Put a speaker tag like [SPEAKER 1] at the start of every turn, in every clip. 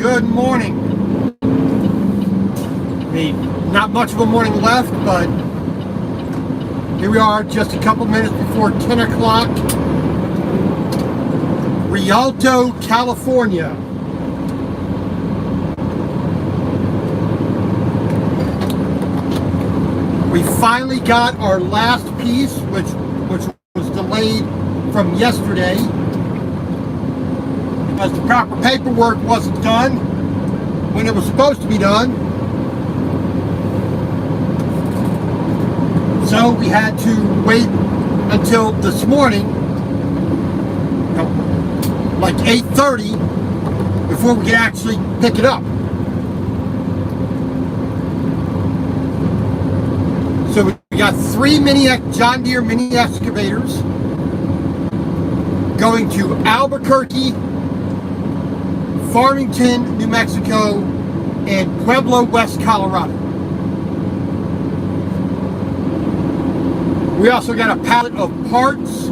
[SPEAKER 1] Good morning. Not much of a morning left, but here we are just a couple minutes before 10 o'clock. Rialto, California. We finally got our last piece, which was delayed from yesterday because the proper paperwork wasn't done when it was supposed to be done. So we had to wait until this morning, like 8:30, before we could actually pick it up. So we got 3 John Deere mini excavators going to Albuquerque, Farmington, New Mexico, and Pueblo, West Colorado. We also got a pallet of parts,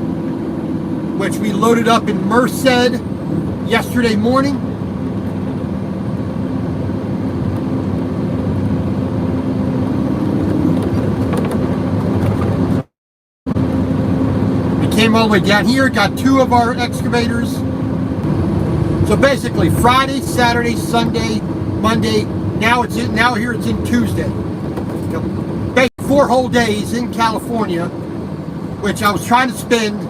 [SPEAKER 1] which we loaded up in Merced yesterday morning. We came all the way down here, got 2 of our excavators. So basically Friday, Saturday, Sunday, Monday, now here it's in Tuesday. Basically 4 whole days in California, which I was trying to spend,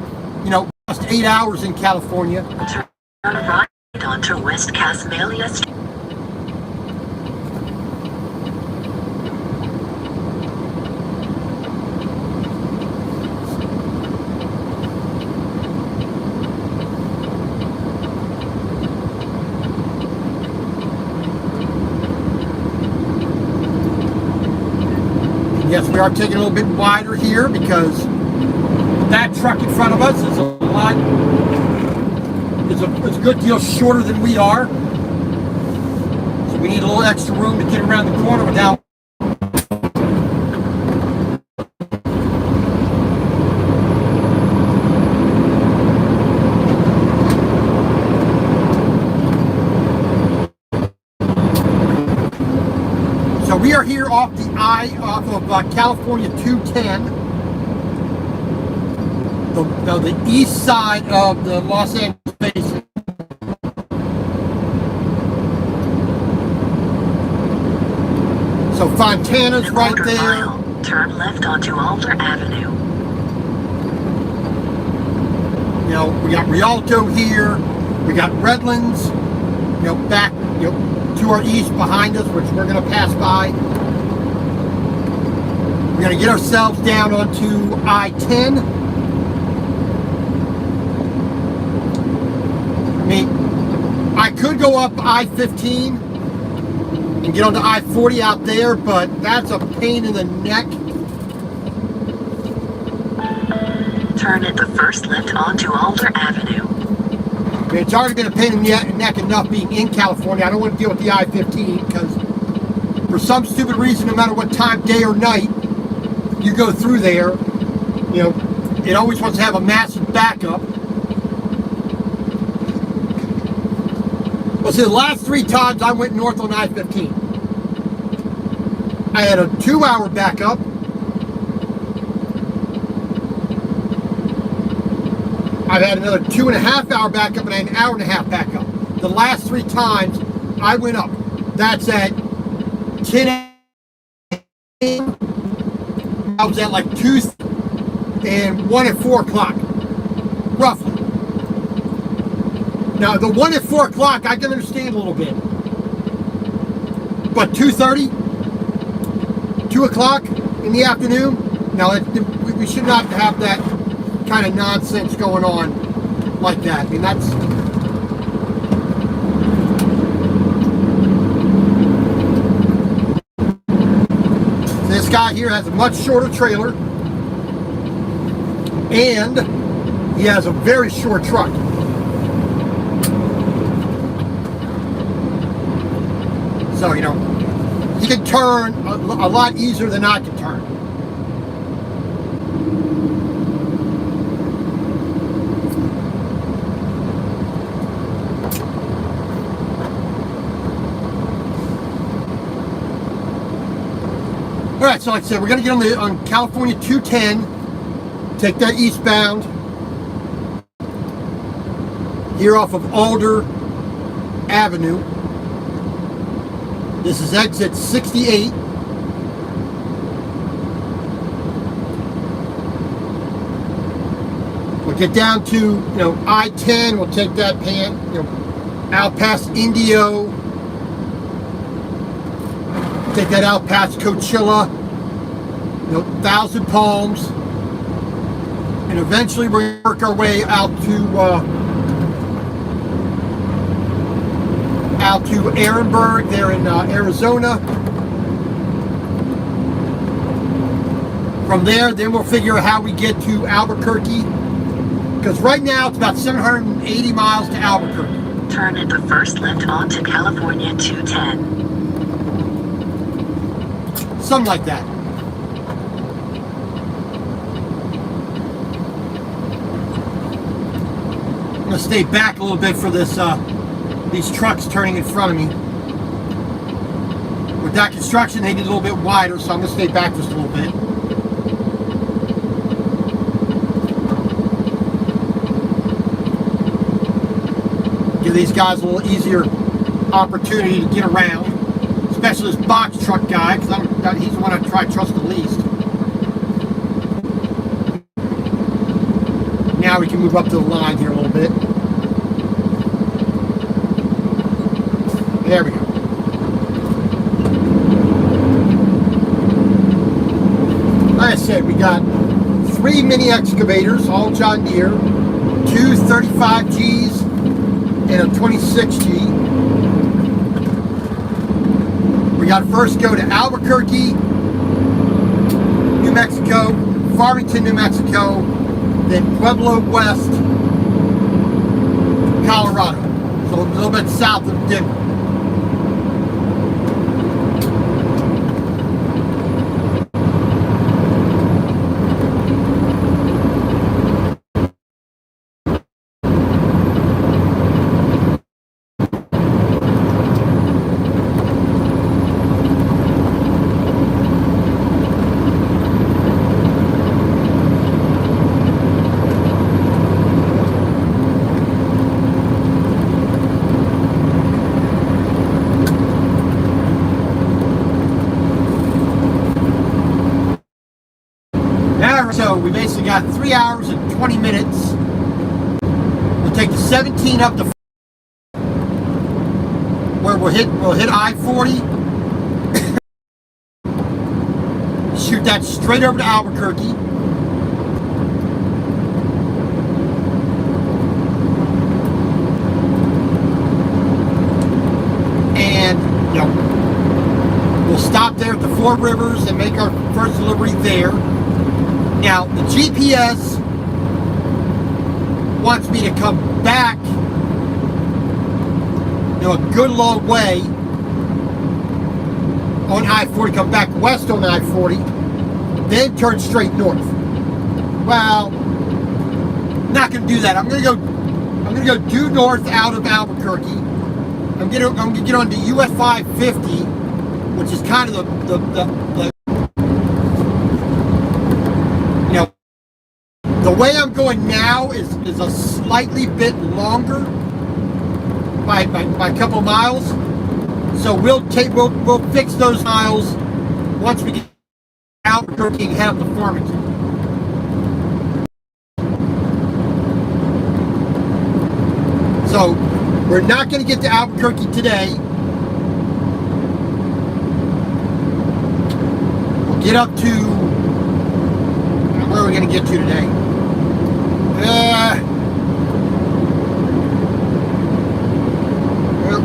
[SPEAKER 1] just 8 hours in California.
[SPEAKER 2] Turn right onto West Casmalia Street.
[SPEAKER 1] Yes, we are taking a little bit wider here because that truck in front of us is a good deal shorter than we are. So we need a little extra room to get around the corner without. So we are here off of California 210. The east side of the Los Angeles Basin. So Fontana's right there.
[SPEAKER 2] Turn left onto Alder Avenue.
[SPEAKER 1] We got Rialto here. We got Redlands, back, to our east behind us, which we're going to pass by. We're going to get ourselves down onto I-10. I could go up I-15 and get onto I-40 out there, but that's a pain in the neck.
[SPEAKER 2] Turn at the first left onto Alder Avenue.
[SPEAKER 1] It's already been a pain in the neck enough being in California. I don't want to deal with the I-15 because for some stupid reason, no matter what time, day or night, you go through there, it always wants to have a massive backup. Well, see, the last 3 times I went north on I-15, I had a 2-hour backup. I've had another 2.5-hour backup, and I had an 1.5-hour backup. The last 3 times I went up, that's at 10 a.m. I was at like 2 and 1 at 4 o'clock, roughly. Now, the 1 at 4 o'clock, I can understand a little bit. But 2:30, 2 o'clock in the afternoon, no, we should not have that kind of nonsense going on like that. I mean, that's... This guy here has a much shorter trailer, and he has a very short truck. So, he can turn a lot easier than I can turn. right, so like I said, we're gonna get on California 210, take that eastbound here off of Alder Avenue. This is exit 68. We'll get down to, I-10. We'll take that out past Indio. Take that out past Coachella. Thousand Palms. And eventually we'll work our way out to Ehrenberg there in Arizona. From there, then we'll figure out how we get to Albuquerque. Because right now it's about 780 miles to Albuquerque.
[SPEAKER 2] Turn at the first left onto California 210.
[SPEAKER 1] Something like that. I'm going to stay back a little bit for this these trucks turning in front of me. With that construction, they need a little bit wider, so I'm going to stay back just a little bit. Give these guys a little easier opportunity to get around, especially this box truck guy, because he's the one I try to trust the least. Now we can move up to the line here a little bit. There we go. Like I said, we got 3 mini excavators, all John Deere, 2 35Gs, and a 26G. We got to first go to Albuquerque, New Mexico, Farmington, New Mexico, then Pueblo West, Colorado. So a little bit south of Denver. So we basically got 3 hours and 20 minutes. We'll take the 17 up to where we'll hit I-40. Shoot that straight over to Albuquerque. And we'll stop there at the Four Rivers and make our first delivery there. Now, the GPS wants me to come back, a good long way on I-40, come back west on I-40, then turn straight north. Well, not going to do that. I'm going to go due north out of Albuquerque. I'm going to get onto US 550, which is kind of the way I'm going now is a slightly bit longer by a couple miles. So we'll fix those miles once we get out Albuquerque and head up to Farmington. So we're not going to get to Albuquerque today. We'll get up to, where are we going to get to today?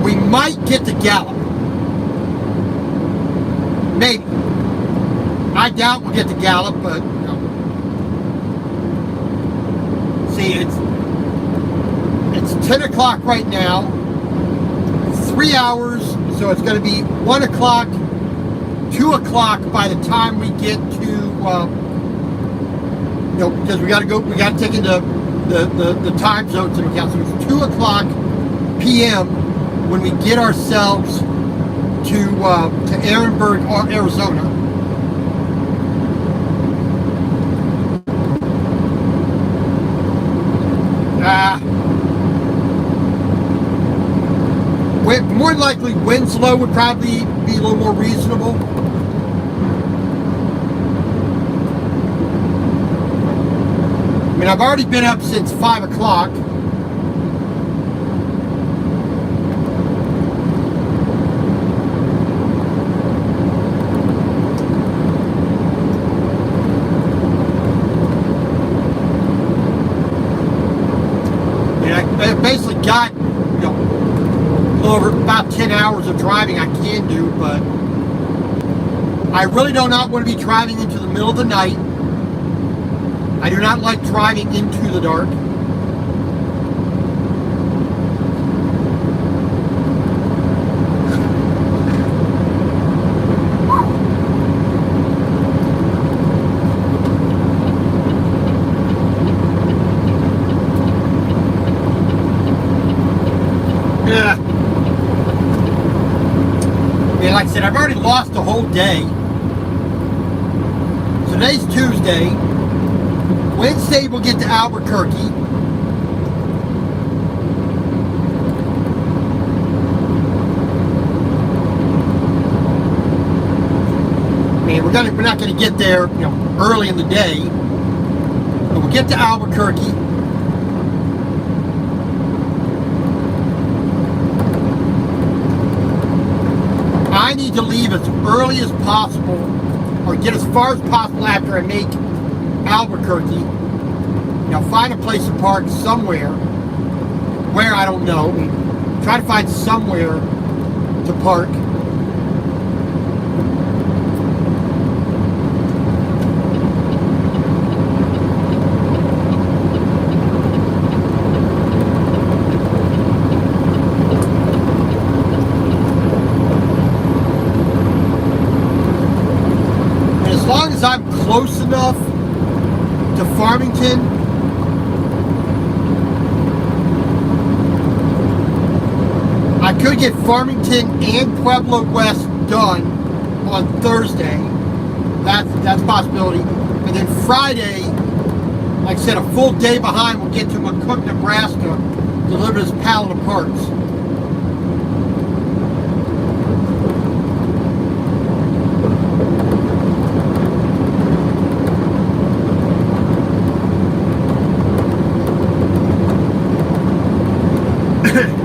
[SPEAKER 1] We might get to Gallup. Maybe. I doubt we'll get to Gallup, but see, it's 10 o'clock right now. 3 hours, so it's going to be 1 o'clock, 2 o'clock by the time we get to. Because we got to take into the time zones into account. So it's 2 o'clock p.m. when we get ourselves to Ehrenberg, Arizona. than likely Winslow would probably be a little more reasonable. I mean, I've already been up since 5 o'clock. I basically got, over about 10 hours of driving I can do, but I really do not want to be driving into the middle of the night. I do not like driving into the dark. Yeah. And like I said, I've already lost a whole day. So today's Tuesday. Wednesday we'll get to Albuquerque. And we're not gonna get there, early in the day. But we'll get to Albuquerque. I need to leave as early as possible, or get as far as possible after I make Albuquerque. Find a place to park somewhere. Where, I don't know. Try to find somewhere to park. As long as I'm close enough to Farmington, I could get Farmington and Pueblo West done on Thursday. That's a possibility. And then Friday, like I said, a full day behind, we'll get to McCook, Nebraska, deliver this pallet of parts.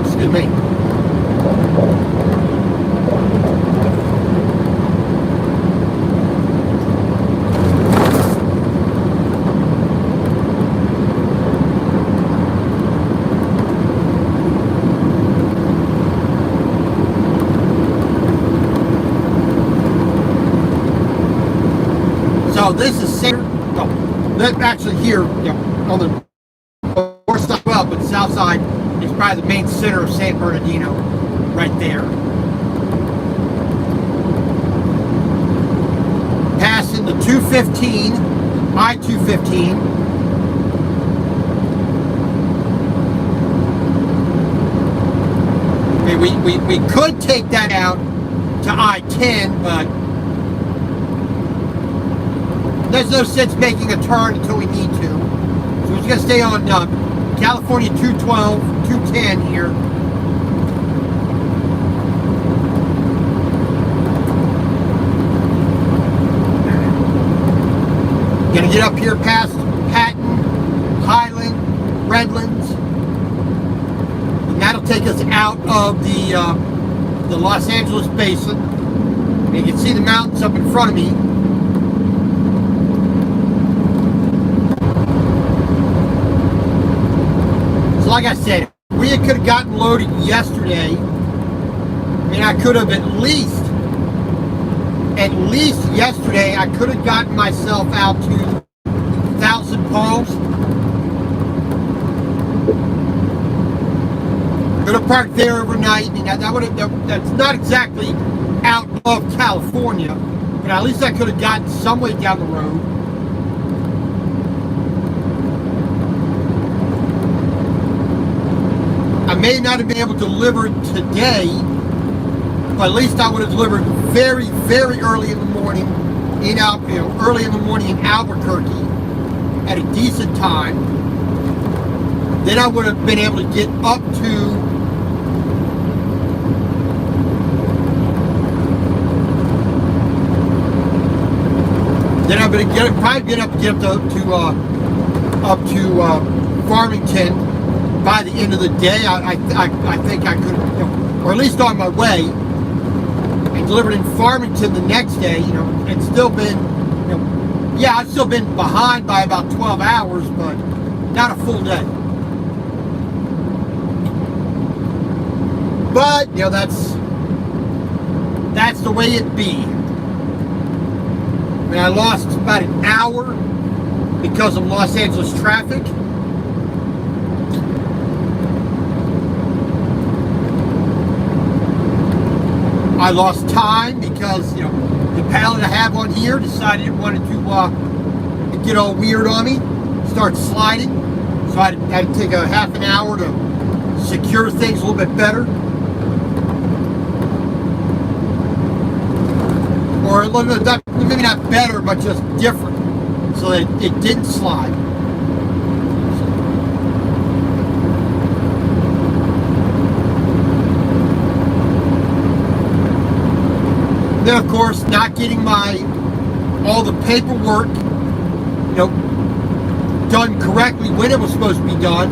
[SPEAKER 1] Excuse me. So this is that's actually here, on the north side, well, but the south side is probably the main center of San Bernardino, right there. Passing the 215, I-215. Okay, we could take that out to I-10, but there's no sense making a turn until we need to. So we're just going to stay on California 212, 210 here. Going to get up here past Patton, Highland, Redlands. And that'll take us out of the Los Angeles Basin. And you can see the mountains up in front of me. Like I said, if we could have gotten loaded yesterday, I could have at least yesterday, I could have gotten myself out to Thousand Palms. Could have parked there overnight. That's not exactly out of California, but at least I could have gotten some way down the road. I may not have been able to deliver today, but at least I would have delivered very, very early in the morning early in the morning in Albuquerque at a decent time. Then I would have been able to get up to Then I'm going to probably get up to Farmington by the end of the day. I think I could, or at least on my way, and delivered in Farmington the next day. It's still been, yeah, I've still been behind by about 12 hours, but not a full day. But that's the way it be. I lost about an hour because of Los Angeles traffic. I lost time because the pallet I have on here decided it wanted to get all weird on me, start sliding. So I had to take a half an hour to secure things a little bit better. Or maybe not better, but just different, so that it didn't slide. Then, of course, not getting all the paperwork, done correctly when it was supposed to be done.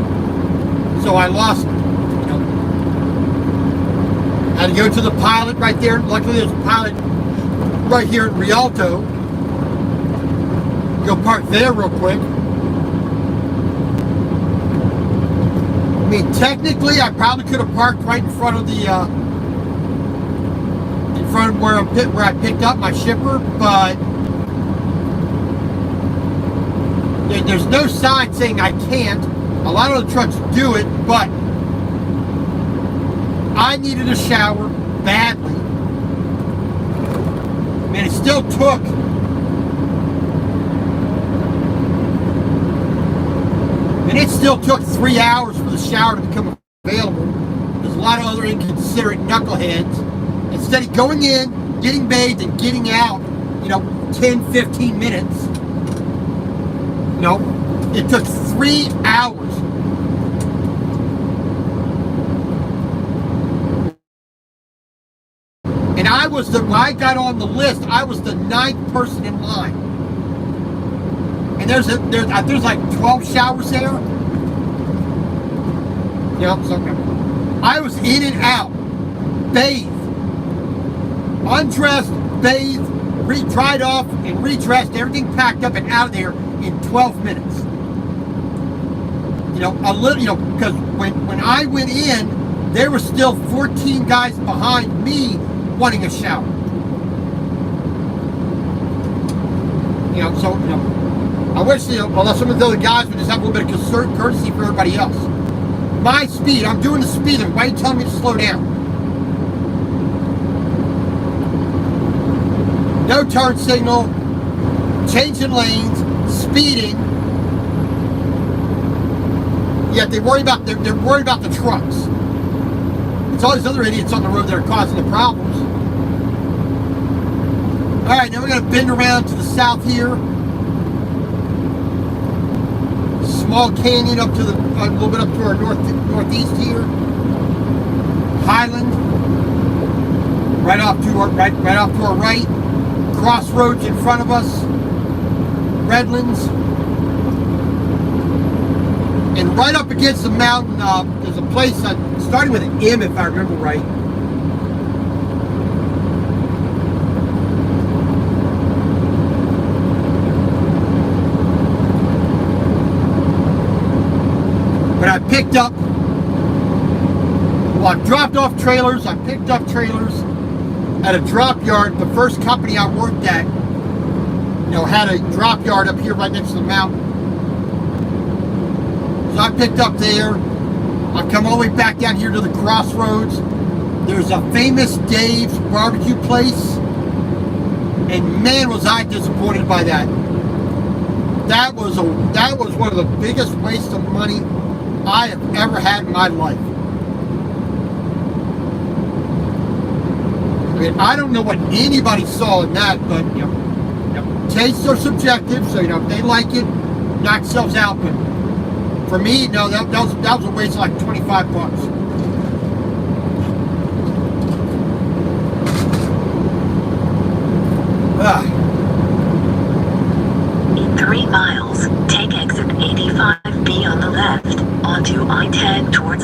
[SPEAKER 1] So I lost, had to go to the pilot right there. Luckily, there's a pilot right here at Rialto. Go park there real quick. I mean, technically, I probably could have parked right in front of where I picked up my shipper, but there's no sign saying I can't. A lot of the trucks do it, but I needed a shower badly. Man, it still took And it still took 3 hours for the shower to become available. There's a lot of other inconsiderate knuckleheads. Instead of going in, getting bathed, and getting out, 10, 15 minutes. No, it took 3 hours. And when I got on the list, I was the 9th person in line. And there's like 12 showers there. So I was in and out, bathed, undressed, bathed, dried off, and redressed, everything packed up and out of there in 12 minutes. Because when I went in, there were still 14 guys behind me wanting a shower. I wish, unless some of the other guys would just have a little bit of courtesy for everybody else. My speed, I'm doing the speed limit. Why are you telling me to slow down? No turn signal, changing lanes, speeding. Yet they're worried about the trucks. It's all these other idiots on the road that are causing the problems. All right, now we're going to bend around to the south here. Small canyon a little bit up to our northeast here. Highland, right off to our right. Crossroads in front of us. Redlands, and right up against the mountain, there's a place starting with an M, if I remember right. But I picked up, I dropped off trailers. I picked up trailers at a drop yard. The first company I worked at, had a drop yard up here right next to the mountain. So I picked up there. I come all the way back down here to the crossroads. There's a famous Dave's barbecue place, and man, was I disappointed by that. That was one of the biggest wastes of money I have ever had in my life. I mean, I don't know what anybody saw in that, but tastes are subjective. So if they like it, knock themselves out. But for me, no, that was a waste of like $25.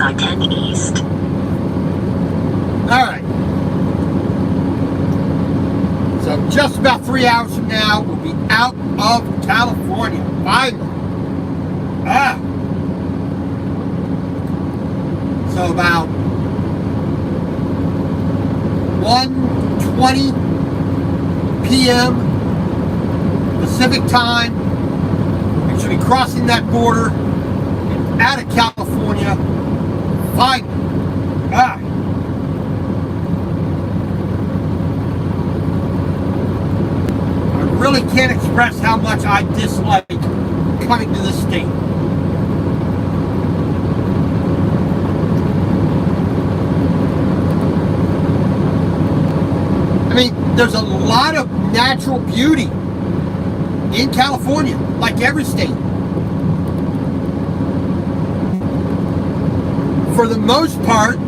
[SPEAKER 2] I-10 East.
[SPEAKER 1] All right. So just about 3 hours from now, we'll be out of California. Finally. So about 1:20 p.m. Pacific time, we should be crossing that border and out of California. Finally. I really can't express how much I dislike coming to this state. I mean, there's a lot of natural beauty in California, like every state. For the most part,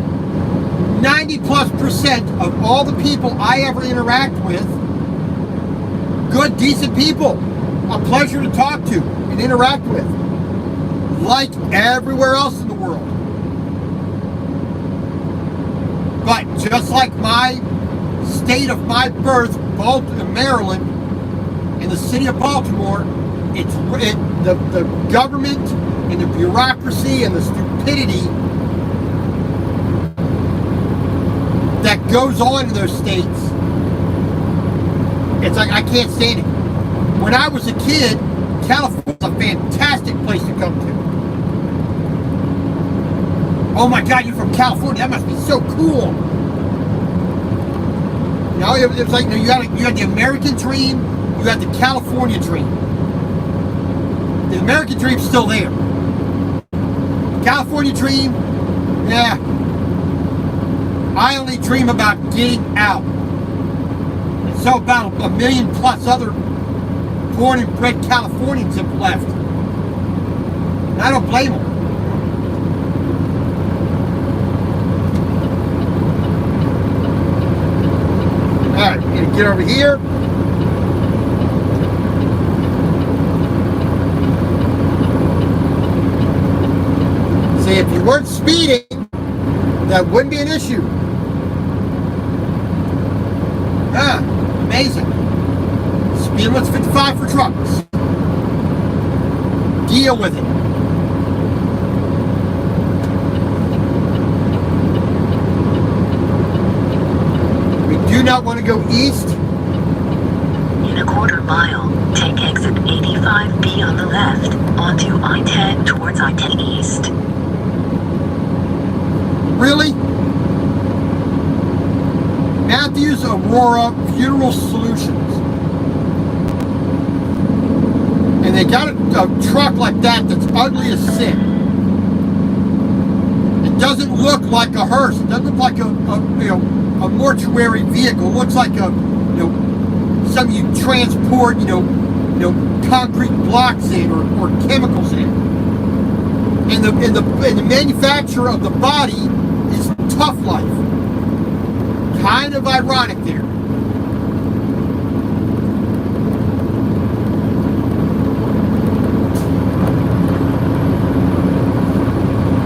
[SPEAKER 1] 90+% of all the people I ever interact with, good, decent people, a pleasure to talk to and interact with, like everywhere else in the world. But just like my state of my birth, Maryland, in the city of Baltimore, the government and the bureaucracy and the stupidity that goes on in those states, it's like I can't stand it. When I was a kid, California was a fantastic place to come to. Oh my God, you're from California, that must be so cool. You know, it was like, you had the American dream, you had the California dream. The American dream's still there. California dream, yeah. I only dream about getting out. And so about a million plus other born and bred Californians have left. And I don't blame them. Alright, we're going to get over here. See, if you weren't speeding, that wouldn't be an issue. Amazing. Speed limit's 55 for trucks. Deal with it. We do not want to go east.
[SPEAKER 2] In a quarter mile, take exit 85B on the left onto I-10 towards I-10 East.
[SPEAKER 1] Really? Matthews Aurora Funeral Solutions. And they got a truck like that that's ugly as sin. It doesn't look like a hearse. It doesn't look like a mortuary vehicle. It looks like something you transport, concrete blocks in or chemicals in. And the manufacturer of the body is Tough Life. Kind of ironic there.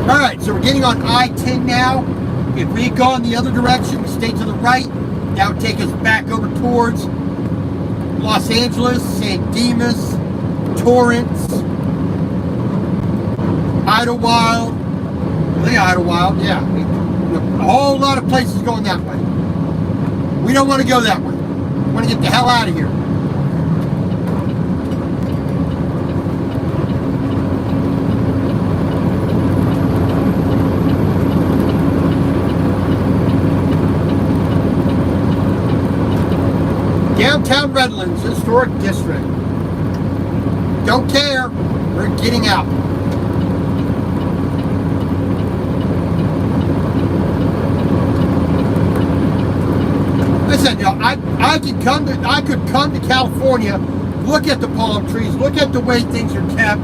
[SPEAKER 1] Alright, so we're getting on I-10 now. If we go in the other direction, we stay to the right, that would take us back over towards Los Angeles, San Dimas, Torrance, Idlewild. I think Idlewild, yeah. A whole lot of places going that way. We don't want to go that way. We want to get the hell out of here. Downtown Redlands Historic District. Don't care. We're getting out. Listen, I could come to California, look at the palm trees, look at the way things are kept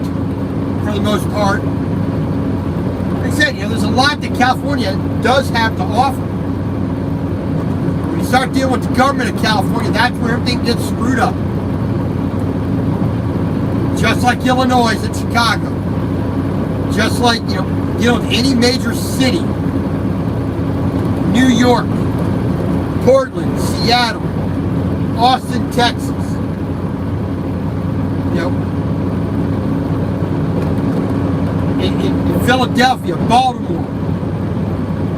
[SPEAKER 1] for the most part. Like I said, there's a lot that California does have to offer. When you start dealing with the government of California, that's where everything gets screwed up. Just like Illinois and Chicago. just like, any major city, New York, Portland, Seattle, Austin, Texas, in Philadelphia, Baltimore.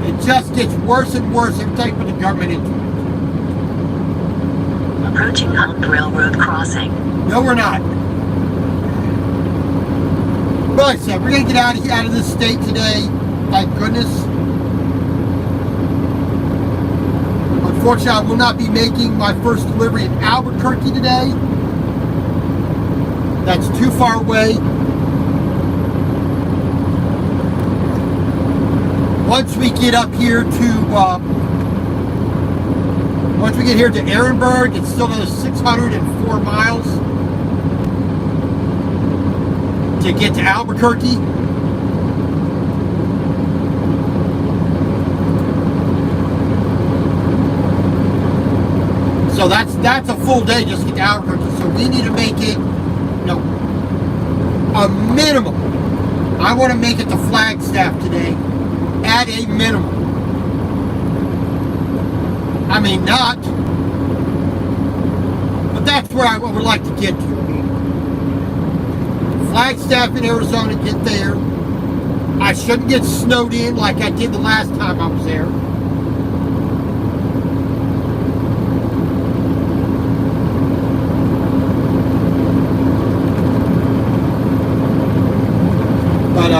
[SPEAKER 1] It just gets worse and worse every time you put the government into it.
[SPEAKER 2] Approaching Hump Railroad crossing.
[SPEAKER 1] No, we're not. But like I said, we're going to get out of this state today. Thank goodness. Unfortunately, I will not be making my first delivery in Albuquerque today. That's too far away. Once we get up here to Ehrenberg, it's still another 604 miles to get to Albuquerque. So that's a full day just to get to Albuquerque. So we need to make it, a minimum. I want to make it to Flagstaff today at a minimum. I mean, not, but that's where I would like to get to. Flagstaff in Arizona, get there. I shouldn't get snowed in like I did the last time I was there. But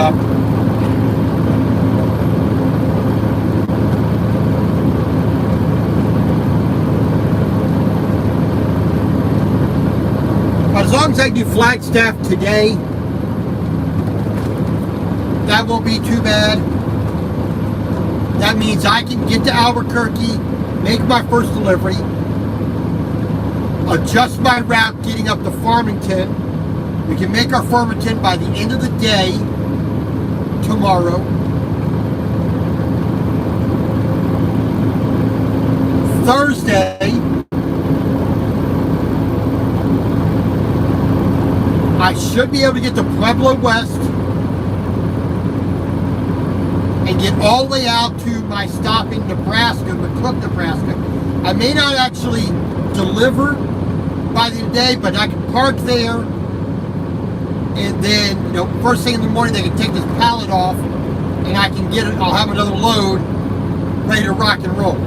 [SPEAKER 1] as long as I do Flagstaff today, that won't be too bad. That means I can get to Albuquerque, make my first delivery, adjust my route getting up to Farmington. We can make our Farmington by the end of the day tomorrow. Thursday, I should be able to get to Pueblo West and get all the way out to my stop in Nebraska, McCook, Nebraska. I may not actually deliver by the day, but I can park there, and then, first thing in the morning they can take this pallet off, and I can get it. I'll have another load ready to rock and roll.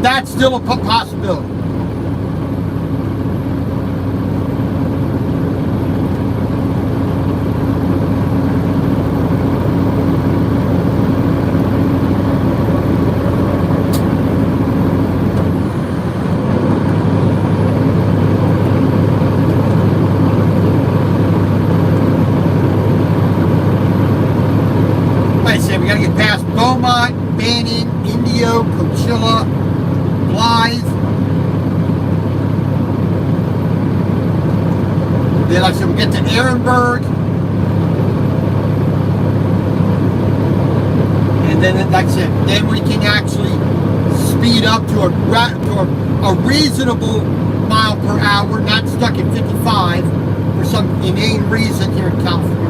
[SPEAKER 1] That's still a possibility. We got to get past Beaumont, Banning, Indio, Coachella, Blythe. Then, like I said, we get to Ehrenberg. And then, like I said, then we can actually speed up to a reasonable mile per hour, not stuck at 55 for some inane reason here in California.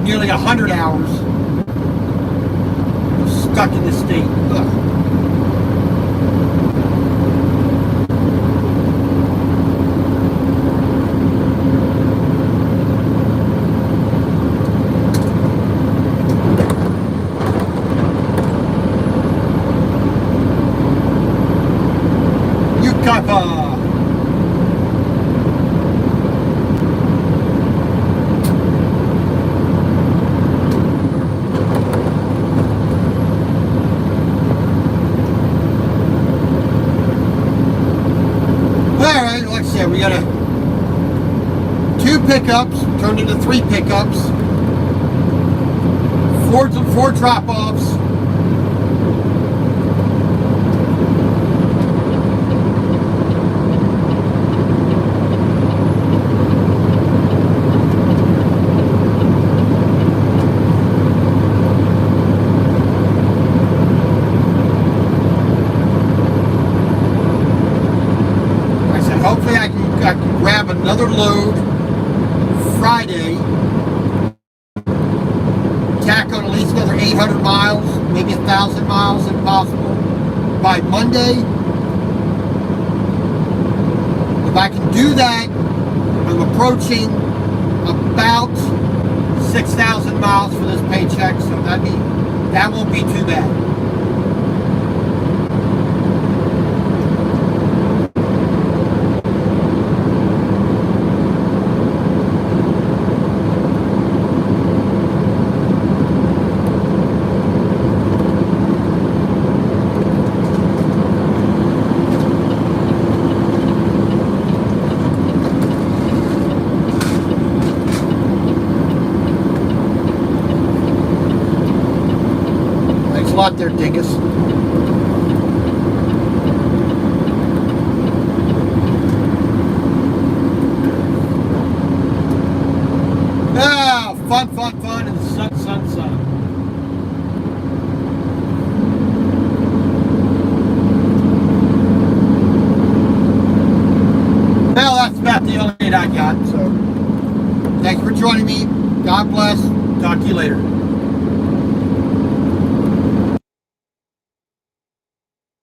[SPEAKER 1] Nearly 100 hours stuck in this state. Ugh. Yucapa. we got 2 pickups turned into 3 pickups, 4 drop-offs. Hopefully I can grab another load Friday, tack on at least another 800 miles, maybe 1,000 miles if possible, by Monday. If I can do that, I'm approaching about 6,000 miles for this paycheck, so that won't be too bad. Thanks a lot there, dingus. Ah, fun, and sun. Well, that's about the only I got, so thanks for joining me. God bless. Talk to you later.